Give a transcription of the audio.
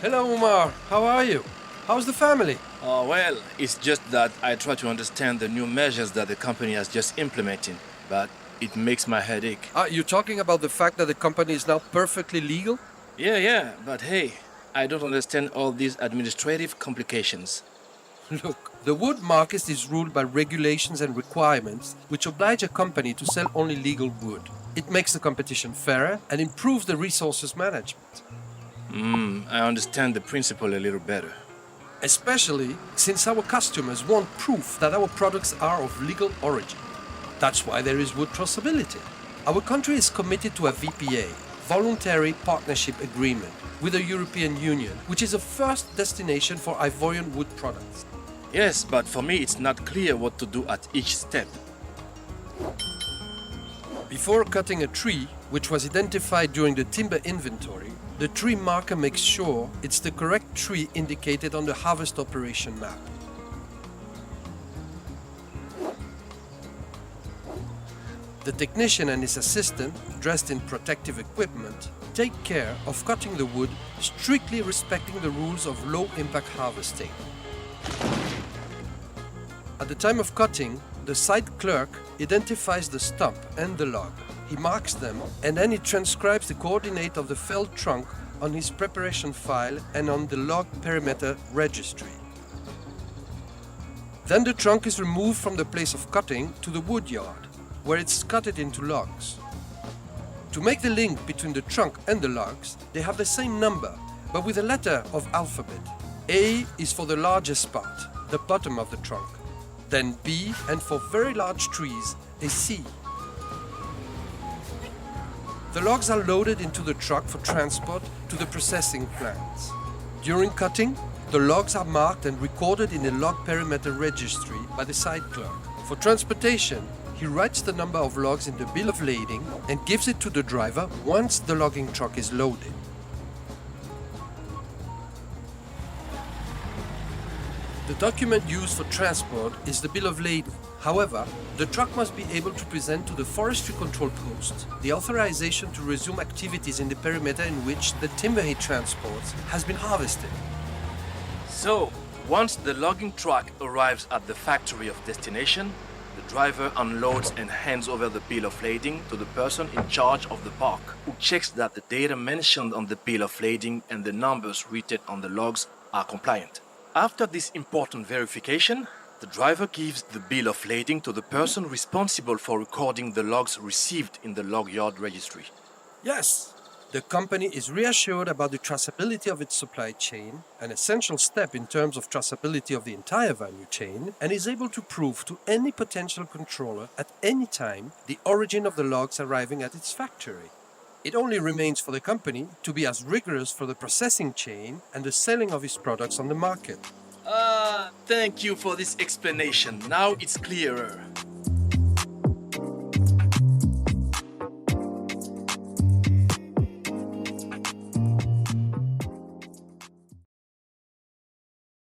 Hello, Umar. How are you? How's the family? Oh, well, it's just that I try to understand the new measures that the company has just implemented, but it makes my head ache. You're talking about the fact that the company is now perfectly legal? Yeah, but hey, I don't understand all these administrative complications. Look, the wood market is ruled by regulations and requirements which oblige a company to sell only legal wood. It makes the competition fairer and improves the resources management. I understand the principle a little better. Especially since our customers want proof that our products are of legal origin. That's why there is wood traceability. Our country is committed to a VPA, Voluntary Partnership Agreement, with the European Union, which is a first destination for Ivorian wood products. Yes, but for me it's not clear what to do at each step. Before cutting a tree, which was identified during the timber inventory, the tree marker makes sure it's the correct tree indicated on the harvest operation map. The technician and his assistant, dressed in protective equipment, take care of cutting the wood, strictly respecting the rules of low-impact harvesting. At the time of cutting, the site clerk identifies the stump and the log. He marks them and then he transcribes the coordinate of the felled trunk on his preparation file and on the log perimeter registry. Then the trunk is removed from the place of cutting to the wood yard, where it's cutted into logs. To make the link between the trunk and the logs, they have the same number, but with a letter of alphabet. A is for the largest part, the bottom of the trunk. Then B, and for very large trees, a C. The logs are loaded into the truck for transport to the processing plants. During cutting, the logs are marked and recorded in a log perimeter registry by the site clerk. For transportation, he writes the number of logs in the bill of lading and gives it to the driver once the logging truck is loaded. The document used for transport is the bill of lading. However, the truck must be able to present to the forestry control post the authorization to resume activities in the perimeter in which the timber he transports has been harvested. So, once the logging truck arrives at the factory of destination, the driver unloads and hands over the bill of lading to the person in charge of the park, who checks that the data mentioned on the bill of lading and the numbers written on the logs are compliant. After this important verification, the driver gives the bill of lading to the person responsible for recording the logs received in the log yard registry. Yes, the company is reassured about the traceability of its supply chain, an essential step in terms of traceability of the entire value chain, and is able to prove to any potential controller at any time the origin of the logs arriving at its factory. It only remains for the company to be as rigorous for the processing chain and the selling of its products on the market. Thank you for this explanation. Now it's clearer.